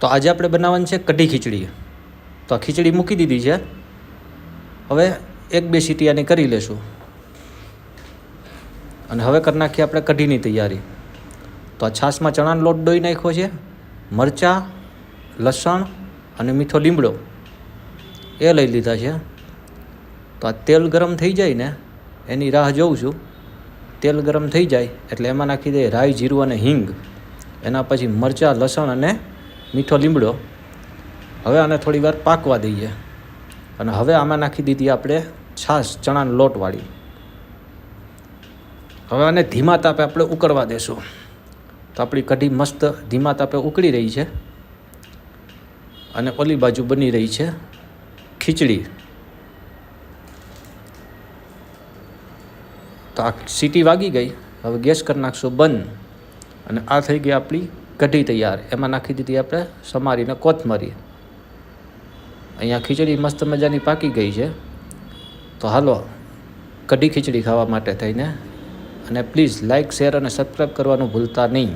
તો આજે આપણે બનાવવાની છે કઢી ખીચડી. તો આ ખીચડી મૂકી દીધી છે. હવે 1-2 સીટી આની કરી લેશું અને હવે કરી નાખીએ આપણે કઢીની તૈયારી. તો આ છાશમાં ચણાનો લોટ દોઈ નાખ્યો છે, મરચાં, લસણ અને મીઠો લીમડો એ લઈ લીધા છે. તો આ તેલ ગરમ થઈ જાય ને એની રાહ જોઉં છું. તેલ ગરમ થઈ જાય એટલે એમાં નાખી દઈએ રાઈ, જીરું અને હિંગ. એના પછી મરચાં, લસણ અને મીઠો લીમડો. હવે આને થોડી વાર પાકવા દઈએ અને હવે આમાં નાખી દીધી આપણે છાશ ચણાનો લોટવાળી. હવે આને ધીમા તાપે આપણે ઉકળવા દેશું. તો આપણી કઢી મસ્ત ધીમા તાપે ઉકળી રહી છે અને ઓલી બાજુ બની રહી છે ખીચડી. તો આ સીટી વાગી ગઈ. હવે ગેસ કરી નાખશું બંધ અને આ થઈ ગઈ આપણી કઢી તૈયાર. એમાં નાખી દીધી આપણે સમારીને કોથમરી. અહીંયા ખીચડી મસ્ત મજાની પાકી ગઈ છે. તો હાલો કઢી ખીચડી ખાવા માટે થઈને. અને પ્લીઝ લાઇક, શેર અને સબસ્ક્રાઈબ કરવાનું ભૂલતા નહીં.